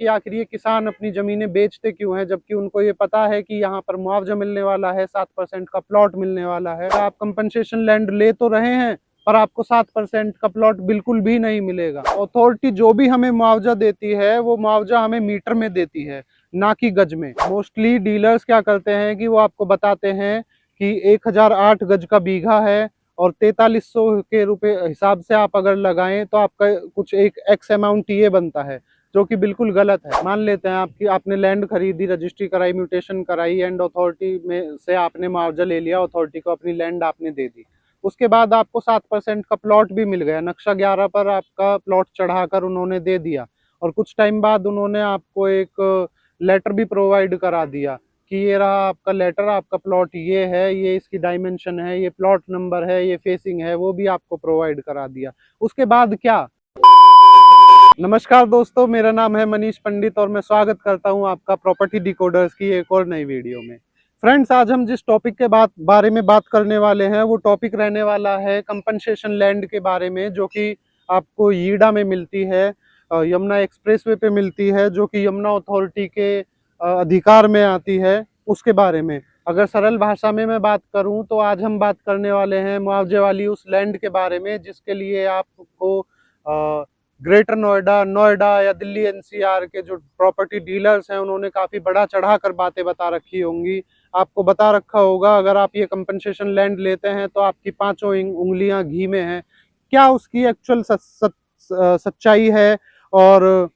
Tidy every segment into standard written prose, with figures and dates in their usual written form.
कि आखिर ये किसान अपनी ज़मीनें बेचते क्यों हैं, जबकि उनको ये पता है कि यहाँ पर मुआवजा मिलने वाला है, 7% का प्लॉट मिलने वाला है। आप कंपनसेशन लैंड ले तो रहे हैं, पर आपको 7% का प्लॉट बिल्कुल भी नहीं मिलेगा। अथॉरिटी जो भी हमें मुआवजा देती है, वो मुआवजा हमें मीटर में देती है, ना कि गज में। मोस्टली डीलर्स क्या करते हैं कि वो आपको बताते हैं कि 1008 गज का बीघा है और 4300 के रुपए हिसाब से आप अगर लगाएं तो आपका कुछ एक एक्स अमाउंट ये बनता है, जो कि बिल्कुल गलत है। मान लेते हैं आपकी आपने लैंड खरीदी, रजिस्ट्री कराई, म्यूटेशन कराई एंड अथॉरिटी में से आपने मुआवजा ले लिया, अथॉरिटी को अपनी लैंड आपने दे दी। उसके बाद आपको 7% का प्लॉट भी मिल गया, नक्शा 11 पर आपका प्लॉट चढ़ाकर उन्होंने दे दिया, और कुछ टाइम बाद उन्होंने आपको एक लेटर भी प्रोवाइड करा दिया कि ये रहा आपका लेटर, आपका प्लॉट ये है, ये इसकी डायमेंशन है, ये प्लॉट नंबर है, ये फेसिंग है, वो भी आपको प्रोवाइड करा दिया। उसके बाद क्या? नमस्कार दोस्तों, मेरा नाम है मनीष पंडित और मैं स्वागत करता हूं आपका प्रॉपर्टी डिकोडर्स की एक और नई वीडियो में। फ्रेंड्स, आज हम जिस टॉपिक के बारे में बात करने वाले हैं, वो टॉपिक रहने वाला है कंपनसेशन लैंड के बारे में, जो कि आपको ईडा में मिलती है, यमुना एक्सप्रेसवे पे मिलती है, जो कि यमुना अथॉरिटी के अधिकार में आती है। उसके बारे में अगर सरल भाषा में मैं बात करूं तो आज हम बात करने वाले हैं मुआवजे वाली उस लैंड के बारे में, जिसके लिए आपको ग्रेटर नोएडा, नोएडा या दिल्ली एनसीआर के जो प्रॉपर्टी डीलर्स हैं, उन्होंने काफ़ी बड़ा चढ़ा कर बातें बता रखी होंगी। आपको बता रखा होगा अगर आप ये कंपनसेशन लैंड लेते हैं तो आपकी पांचों उंगलियां घी में हैं। क्या उसकी एक्चुअल सच्चाई है और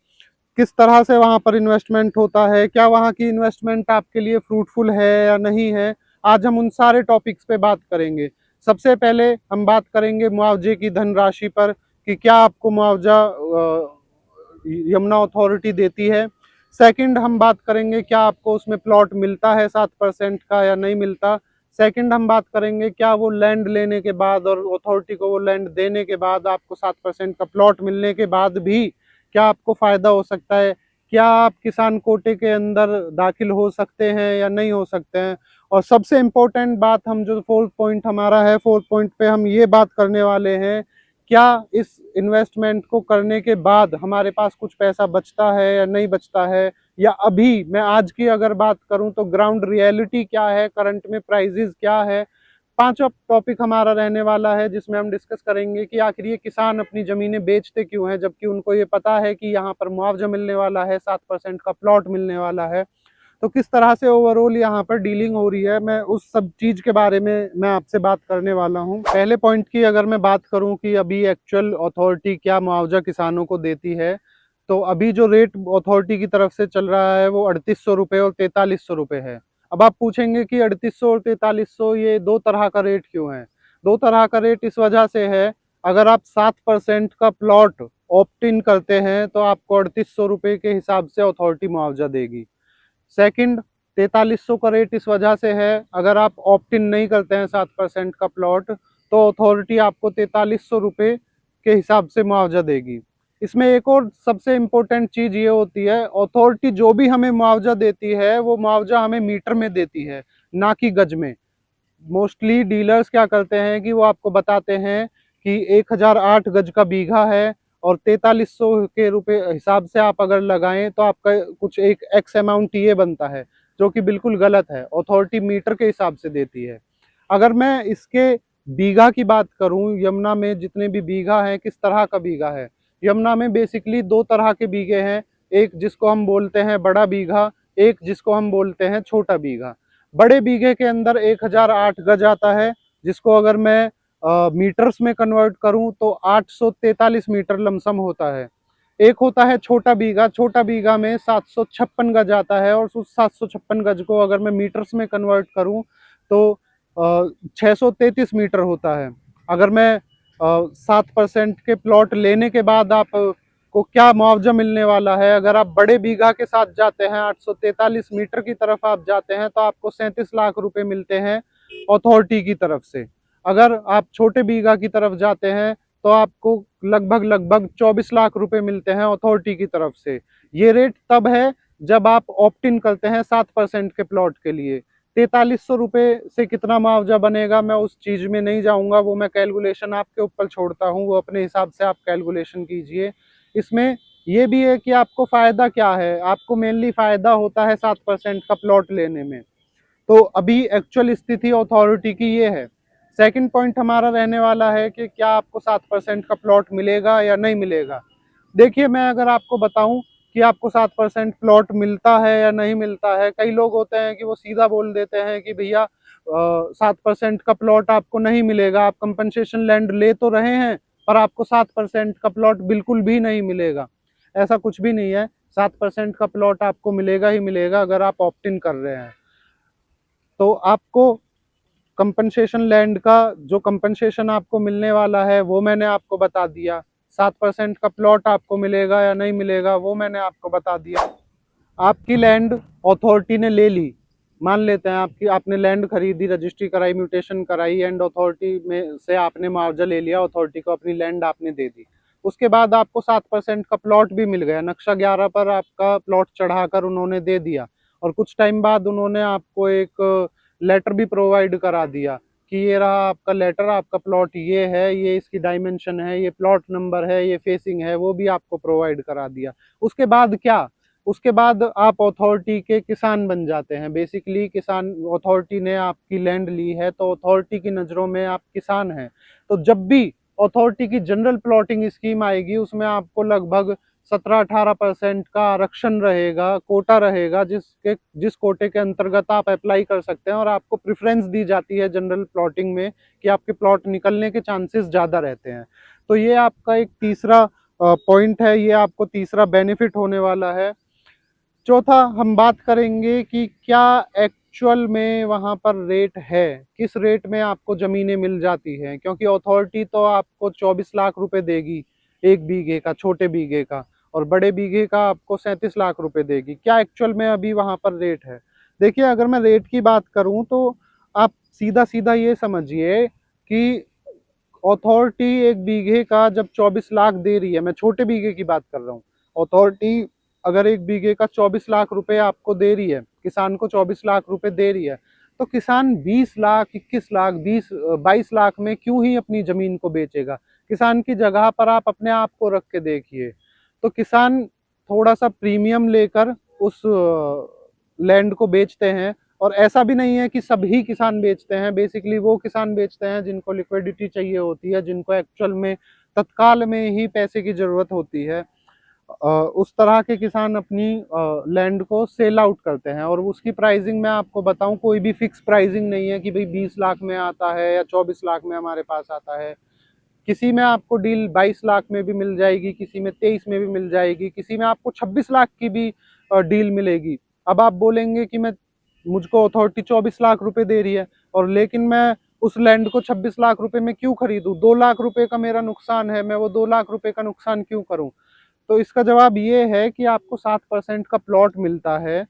किस तरह से वहाँ पर इन्वेस्टमेंट होता है, क्या वहाँ की इन्वेस्टमेंट आपके लिए फ्रूटफुल है या नहीं है, आज हम उन सारे टॉपिक्स पे बात करेंगे। सबसे पहले हम बात करेंगे मुआवजे की धनराशि पर कि क्या आपको मुआवजा यमुना अथॉरिटी देती है। सेकंड, हम बात करेंगे क्या आपको उसमें प्लॉट मिलता है 7% का या नहीं मिलता। सेकंड, हम बात करेंगे क्या वो लैंड लेने के बाद और अथॉरिटी को वो लैंड देने के बाद आपको 7% का प्लॉट मिलने के बाद भी क्या आपको फायदा हो सकता है, क्या आप किसान कोटे के अंदर दाखिल हो सकते हैं या नहीं हो सकते हैं। और सबसे इम्पोर्टेंट बात, हम जो फोर्थ पॉइंट हमारा है, फोर्थ पॉइंट पे हम ये बात करने वाले हैं, क्या इस इन्वेस्टमेंट को करने के बाद हमारे पास कुछ पैसा बचता है या नहीं बचता है, या अभी मैं आज की अगर बात करूं तो ग्राउंड रियलिटी क्या है, करंट में प्राइजेस क्या है। पांचवा टॉपिक हमारा रहने वाला है जिसमें हम डिस्कस करेंगे कि आखिर ये किसान अपनी ज़मीनें बेचते क्यों हैं, जबकि उनको ये पता है कि यहाँ पर मुआवजा मिलने वाला है, 7% का प्लॉट मिलने वाला है। तो किस तरह से ओवरऑल यहाँ पर डीलिंग हो रही है, मैं उस सब चीज़ के बारे में मैं आपसे बात करने वाला हूँ। पहले पॉइंट की अगर मैं बात करूँ कि अभी एक्चुअल अथॉरिटी क्या मुआवजा किसानों को देती है, तो अभी जो रेट अथॉरिटी की तरफ से चल रहा है वो 3800 रुपये और 4300 रुपये है। अब आप पूछेंगे कि 3800 और 4300 ये दो तरह का रेट क्यों है? दो तरह का रेट इस वजह से है, अगर आप 7% का प्लॉट ऑप्ट इन करते हैं तो आपको 3800 रुपये के हिसाब से अथॉरिटी मुआवजा देगी। सेकंड, 4300 का रेट इस वजह से है, अगर आप ऑप्ट इन नहीं करते हैं 7% का प्लॉट, तो अथॉरिटी आपको 4300 रुपये के हिसाब से मुआवजा देगी। इसमें एक और सबसे इम्पोर्टेंट चीज़ ये होती है, अथॉरिटी जो भी हमें मुआवजा देती है वो मुआवजा हमें मीटर में देती है, ना कि गज में। मोस्टली डीलर्स क्या करते हैं कि वो आपको बताते हैं कि 1008 गज का बीघा है और 4300 के रुपए हिसाब से आप अगर लगाएं तो आपका कुछ एक एक्स अमाउंट ये बनता है, जो कि बिल्कुल गलत है। अथॉरिटी मीटर के हिसाब से देती है। अगर मैं इसके बीघा की बात करूं, यमुना में जितने भी बीघा हैं, किस तरह का बीघा है, यमुना में बेसिकली दो तरह के बीघे हैं, एक जिसको हम बोलते हैं बड़ा बीघा, एक जिसको हम बोलते हैं छोटा बीघा। बड़े बीघे के अंदर 1008 गज आता है, जिसको अगर मैं मीटर्स में कन्वर्ट करूं तो 843 मीटर लमसम होता है। एक होता है छोटा बीघा, छोटा बीघा में 756 गज आता है, और उस 756 गज को अगर मैं मीटर्स में कन्वर्ट करूं तो 633 मीटर होता है। अगर मैं 7% के प्लॉट लेने के बाद आप को क्या मुआवजा मिलने वाला है, अगर आप बड़े बीघा के साथ जाते हैं, 843 मीटर की तरफ आप जाते हैं, तो आपको 37 लाख रुपए मिलते हैं अथॉरिटी की तरफ से। अगर आप छोटे बीघा की तरफ जाते हैं तो आपको लगभग 24 लाख रुपए मिलते हैं अथॉरिटी की तरफ से। ये रेट तब है जब आप ऑप्ट इन करते हैं 7% के प्लॉट के लिए। 4300 रुपये से कितना मुआवजा बनेगा मैं उस चीज़ में नहीं जाऊंगा, वो मैं कैलकुलेशन आपके ऊपर छोड़ता हूँ, वो अपने हिसाब से आप कैलकुलेशन कीजिए। इसमें ये भी है कि आपको फायदा क्या है, आपको मेनली फायदा होता है 7% का प्लॉट लेने में। तो अभी एक्चुअल स्थिति अथॉरिटी की ये है। सेकंड पॉइंट हमारा रहने वाला है कि क्या आपको 7% का प्लॉट मिलेगा या नहीं मिलेगा। देखिए, मैं अगर आपको बताऊं कि आपको 7% प्लॉट मिलता है या नहीं मिलता है, कई लोग होते हैं कि वो सीधा बोल देते हैं कि भैया 7% का प्लॉट आपको नहीं मिलेगा, आप कंपनसेशन लैंड ले तो रहे हैं पर आपको 7% का प्लॉट बिल्कुल भी नहीं मिलेगा। ऐसा कुछ भी नहीं है, 7% का प्लॉट आपको मिलेगा ही मिलेगा अगर आप ऑप्ट इन कर रहे हैं। तो आपको कंपनसेशन लैंड का जो कंपनसेशन आपको मिलने वाला है वो मैंने आपको बता दिया। 7% का प्लॉट आपको मिलेगा या नहीं मिलेगा वो मैंने आपको बता दिया। आपकी लैंड अथॉरिटी ने ले ली, मान लेते हैं आपकी आपने लैंड खरीदी, रजिस्ट्री कराई, म्यूटेशन कराई एंड अथॉरिटी में से आपने मुआवजा ले लिया, अथॉरिटी को अपनी लैंड आपने दे दी। उसके बाद आपको 7% का प्लॉट भी मिल गया, नक्शा 11 पर आपका प्लॉट चढ़ाकर उन्होंने दे दिया। और कुछ टाइम बाद उन्होंने आपको एक लेटर भी प्रोवाइड करा दिया कि ये रहा आपका लेटर, आपका प्लॉट ये है, ये इसकी डायमेंशन है, ये प्लॉट नंबर है, ये फेसिंग है, वो भी आपको प्रोवाइड करा दिया। उसके बाद क्या, उसके बाद आप अथॉरिटी के किसान बन जाते हैं। बेसिकली किसान, अथॉरिटी ने आपकी लैंड ली है तो अथॉरिटी की नज़रों में आप किसान हैं। तो जब भी अथॉरिटी की जनरल प्लॉटिंग स्कीम आएगी उसमें आपको लगभग 17-18% का आरक्षण रहेगा, कोटा रहेगा, जिस कोटे के अंतर्गत आप अप्लाई कर सकते हैं और आपको प्रेफरेंस दी जाती है जनरल प्लॉटिंग में कि आपके प्लॉट निकलने के चांसेस ज़्यादा रहते हैं। तो ये आपका एक तीसरा पॉइंट है, ये आपको तीसरा बेनिफिट होने वाला है। चौथा, हम बात करेंगे कि क्या एक्चुअल में वहाँ पर रेट है, किस रेट में आपको ज़मीनें मिल जाती हैं, क्योंकि अथॉरिटी तो आपको 24 लाख रुपए देगी एक बीघे का, छोटे बीघे का, और बड़े बीघे का आपको 37 लाख रुपए देगी। क्या एक्चुअल में अभी वहाँ पर रेट है? देखिए, अगर मैं रेट की बात करूँ तो आप सीधा सीधा ये समझिए कि अथॉरिटी एक बीघे का जब 24 लाख दे रही है, मैं छोटे बीघे की बात कर रहा हूँ, अथॉरिटी अगर एक बीघे का 24 लाख रुपए आपको दे रही है, किसान को 24 लाख रुपए दे रही है, तो किसान 20 लाख, 21 लाख, 22 लाख में क्यों ही अपनी जमीन को बेचेगा? किसान की जगह पर आप अपने आप को रख के देखिए, तो किसान थोड़ा सा प्रीमियम लेकर उस लैंड को बेचते हैं। और ऐसा भी नहीं है कि सभी किसान बेचते हैं, बेसिकली वो किसान बेचते हैं जिनको लिक्विडिटी चाहिए होती है, जिनको एक्चुअल में तत्काल में ही पैसे की जरूरत होती है। उस तरह के किसान अपनी लैंड को सेल आउट करते हैं। और उसकी प्राइसिंग मैं आपको बताऊं, कोई भी फिक्स प्राइसिंग नहीं है कि भाई 20 लाख में आता है या 24 लाख में हमारे पास आता है। किसी में आपको डील 22 लाख में भी मिल जाएगी, किसी में 23 में भी मिल जाएगी, किसी में आपको 26 लाख की भी डील मिलेगी। अब आप बोलेंगे कि मैं, मुझको अथॉरिटी 24 लाख रुपए दे रही है और लेकिन मैं उस लैंड को 26 लाख रुपए में क्यों खरीदूं, 2 लाख रुपए का मेरा नुकसान है, मैं वो 2 लाख रुपए का नुकसान क्यों करूं? तो इसका जवाब ये है कि आपको 7% का प्लॉट मिलता है।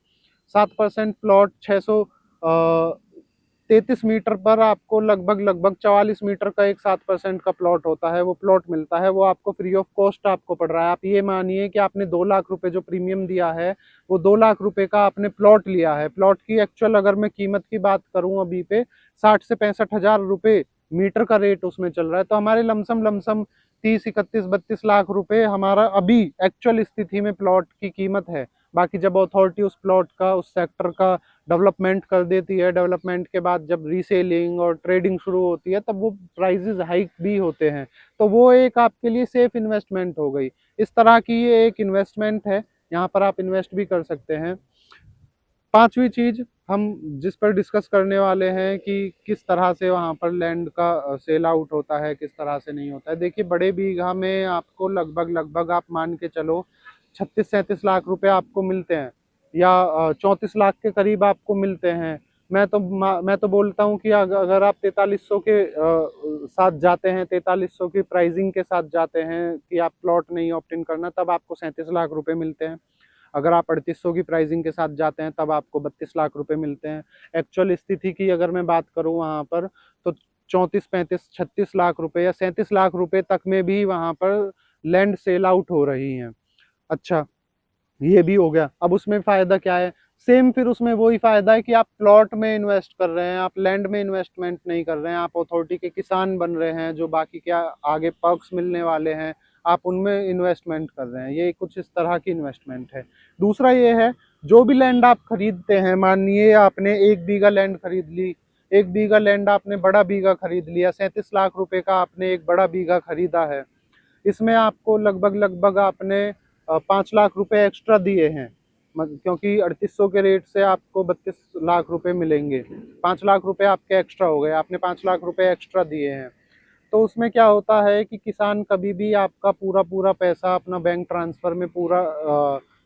7% प्लॉट 633 मीटर पर आपको लगभग लगभग 44 मीटर का एक 7% का प्लॉट होता है, वो प्लॉट मिलता है। वो आपको फ्री ऑफ कॉस्ट आपको पड़ रहा है। आप ये मानिए कि आपने 2 लाख रुपए जो प्रीमियम दिया है, वो 2 लाख रुपए का आपने प्लॉट लिया है। प्लॉट की एक्चुअल अगर मैं कीमत की बात करूं अभी पे 60 से 65 हजार रुपए मीटर का रेट उसमें चल रहा है। तो हमारे लमसम लमसम 30, 31, 32 लाख रुपए हमारा अभी एक्चुअल स्थिति में प्लॉट की कीमत है। बाकी जब अथॉरिटी उस प्लॉट का, उस सेक्टर का डेवलपमेंट कर देती है, डेवलपमेंट के बाद जब रीसेलिंग और ट्रेडिंग शुरू होती है तब वो प्राइजेस हाइक भी होते हैं। तो वो एक आपके लिए सेफ इन्वेस्टमेंट हो गई। इस तरह की ये एक इन्वेस्टमेंट है, यहाँ पर आप इन्वेस्ट भी कर सकते हैं। पांचवी चीज हम जिस पर डिस्कस करने वाले हैं कि किस तरह से वहाँ पर लैंड का सेल आउट होता है, किस तरह से नहीं होता है। देखिए, बड़े बीघा में आपको लगभग लगभग आप मान के चलो 36-37 लाख रुपए आपको मिलते हैं, या 34 लाख के करीब आपको मिलते हैं। मैं तो बोलता हूँ कि अगर आप 4300 के साथ जाते हैं, 4300 की प्राइसिंग के साथ जाते हैं कि आप प्लॉट नहीं ऑप्ट इन करना, तब आपको 37 लाख रुपए मिलते हैं। अगर आप 3800 की प्राइसिंग के साथ जाते हैं तब आपको 32 लाख रुपए मिलते हैं। एक्चुअल स्थिति की अगर मैं बात करूं वहां पर, तो 34, 35, 36 लाख रुपए या 37 लाख रुपए तक में भी वहां पर लैंड सेल आउट हो रही हैं। अच्छा, ये भी हो गया। अब उसमें फायदा क्या है? सेम फिर उसमें वही फायदा है कि आप प्लॉट में इन्वेस्ट कर रहे हैं, आप लैंड में इन्वेस्टमेंट नहीं कर रहे हैं, आप अथॉरिटी के किसान बन रहे हैं, जो बाकी क्या आगे पर्क्स मिलने वाले हैं आप उनमें इन्वेस्टमेंट कर रहे हैं। ये कुछ इस तरह की इन्वेस्टमेंट है। दूसरा ये है, जो भी लैंड आप खरीदते हैं, मानिए आपने 1 बीघा लैंड खरीद ली, 1 बीघा लैंड आपने बड़ा बीघा खरीद लिया, 37 लाख रुपए का आपने एक बड़ा बीघा खरीदा है। इसमें आपको लगभग लगभग आपने 5 लाख रुपए एक्स्ट्रा दिए हैं, क्योंकि 3800 के रेट से आपको 32 लाख रुपए मिलेंगे। 5 लाख रुपए आपके एक्स्ट्रा हो गए, आपने 5 लाख रुपए एक्स्ट्रा दिए हैं। तो उसमें क्या होता है कि किसान कभी भी आपका पूरा पूरा पैसा अपना बैंक ट्रांसफर में पूरा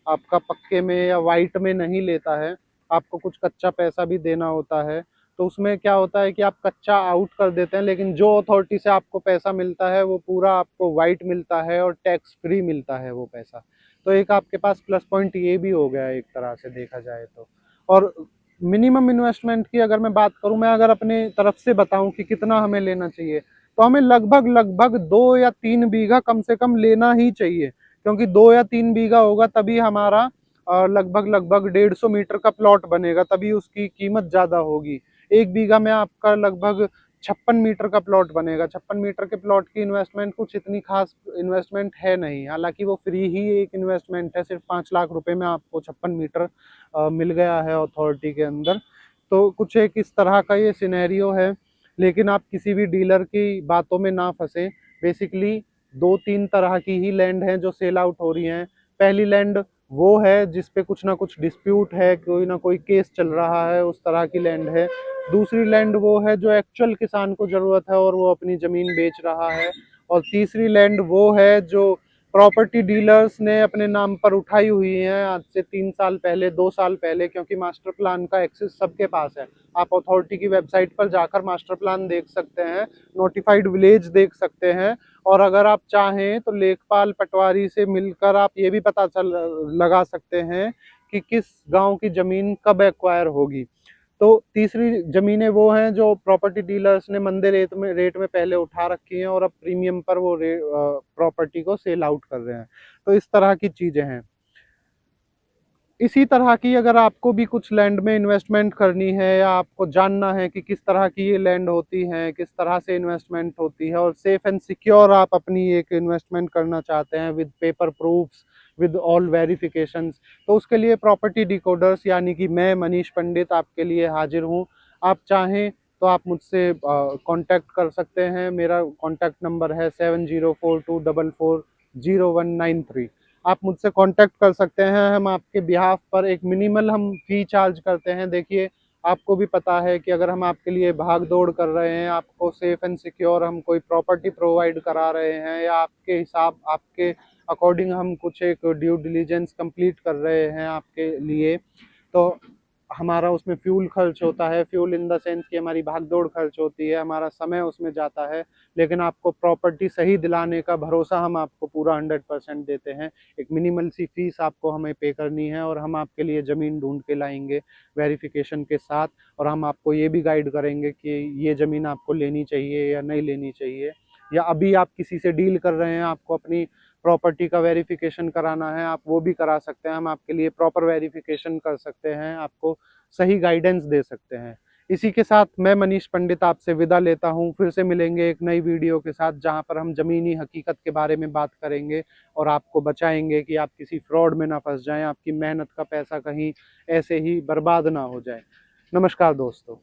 आपका पक्के में या वाइट में नहीं लेता है, आपको कुछ कच्चा पैसा भी देना होता है। तो उसमें क्या होता है कि आप कच्चा आउट कर देते हैं, लेकिन जो अथॉरिटी से आपको पैसा मिलता है वो पूरा आपको वाइट मिलता है और टैक्स फ्री मिलता है वो पैसा। तो एक आपके पास प्लस पॉइंट ये भी हो गया एक तरह से देखा जाए तो। और मिनिमम इन्वेस्टमेंट की अगर मैं बात करूं, मैं अगर अपने तरफ से बताऊं कि कितना हमें लेना चाहिए, तो हमें लगभग लगभग 2 या 3 बीघा कम से कम लेना ही चाहिए, क्योंकि 2 या 3 बीघा होगा तभी हमारा लगभग लगभग 150 मीटर का प्लॉट बनेगा, तभी उसकी कीमत ज्यादा होगी। 1 बीघा में आपका लगभग 56 मीटर का प्लॉट बनेगा। 56 मीटर के प्लॉट की इन्वेस्टमेंट कुछ इतनी खास इन्वेस्टमेंट है नहीं, हालांकि वो फ्री ही एक इन्वेस्टमेंट है। सिर्फ 5 लाख रुपए में आपको 56 मीटर मिल गया है अथॉरिटी के अंदर। तो कुछ एक इस तरह का ये सिनेरियो है। लेकिन आप किसी भी डीलर की बातों में ना फंसे। बेसिकली 2-3 तरह की ही लैंड हैं जो सेल आउट हो रही हैं। पहली लैंड वो है जिस पे कुछ ना कुछ डिस्प्यूट है, कोई ना कोई केस चल रहा है, उस तरह की लैंड है। दूसरी लैंड वो है जो एक्चुअल किसान को जरूरत है और वो अपनी जमीन बेच रहा है। और तीसरी लैंड वो है जो प्रॉपर्टी डीलर्स ने अपने नाम पर उठाई हुई है आज से 3 साल पहले, 2 साल पहले, क्योंकि मास्टर प्लान का एक्सेस सबके पास है। आप अथॉरिटी की वेबसाइट पर जाकर मास्टर प्लान देख सकते हैं, नोटिफाइड विलेज देख सकते हैं, और अगर आप चाहें तो लेखपाल पटवारी से मिलकर आप ये भी पता लगा सकते हैं कि किस गांव की जमीन कब एक्वायर होगी। तो तीसरी जमीनें वो हैं जो प्रॉपर्टी डीलर्स ने मंदे रेट में पहले उठा रखी हैं और अब प्रीमियम पर वो प्रॉपर्टी को सेल आउट कर रहे हैं। तो इस तरह की चीजें हैं। इसी तरह की अगर आपको भी कुछ लैंड में इन्वेस्टमेंट करनी है, या आपको जानना है कि किस तरह की ये लैंड होती है, किस तरह से इन्वेस्टमेंट होती है, और सेफ एंड सिक्योर आप अपनी एक इन्वेस्टमेंट करना चाहते हैं with paper proofs, with all verifications, तो उसके लिए प्रॉपर्टी डिकोडर्स यानी कि मैं मनीष पंडित आपके लिए हाजिर हूँ। आप चाहें तो आप मुझसे कांटेक्ट कर सकते हैं। मेरा कांटेक्ट नंबर है 7042440193। आप मुझसे कांटेक्ट कर सकते हैं। हम आपके बिहाफ पर एक मिनिमल हम फी चार्ज करते हैं। देखिए, आपको भी पता है कि अगर हम आपके लिए भाग दौड़ कर रहे हैं, आपको सेफ एंड सिक्योर हम कोई प्रॉपर्टी प्रोवाइड करा रहे हैं, या आपके हिसाब आपके अकॉर्डिंग हम कुछ एक ड्यू डिलीजेंस कंप्लीट कर रहे हैं आपके लिए, तो हमारा उसमें फ्यूल खर्च होता है। फ्यूल इन द सेंस कि हमारी भागदौड़ खर्च होती है, हमारा समय उसमें जाता है, लेकिन आपको प्रॉपर्टी सही दिलाने का भरोसा हम आपको पूरा 100% देते हैं। एक मिनिमल सी फीस आपको हमें पे करनी है और हम आपके लिए ज़मीन ढूंढ के लाएंगे वेरिफिकेशन के साथ, और हम आपको ये भी गाइड करेंगे कि ये ज़मीन आपको लेनी चाहिए या नहीं लेनी चाहिए, या अभी आप किसी से डील कर रहे हैं, आपको अपनी प्रॉपर्टी का वेरिफिकेशन कराना है, आप वो भी करा सकते हैं। हम आपके लिए प्रॉपर वेरिफिकेशन कर सकते हैं, आपको सही गाइडेंस दे सकते हैं। इसी के साथ मैं मनीष पंडित आपसे विदा लेता हूं। फिर से मिलेंगे एक नई वीडियो के साथ, जहां पर हम ज़मीनी हकीकत के बारे में बात करेंगे और आपको बचाएंगे कि आप किसी फ्रॉड में ना फंस जाएं, आपकी मेहनत का पैसा कहीं ऐसे ही बर्बाद ना हो जाए। नमस्कार दोस्तों।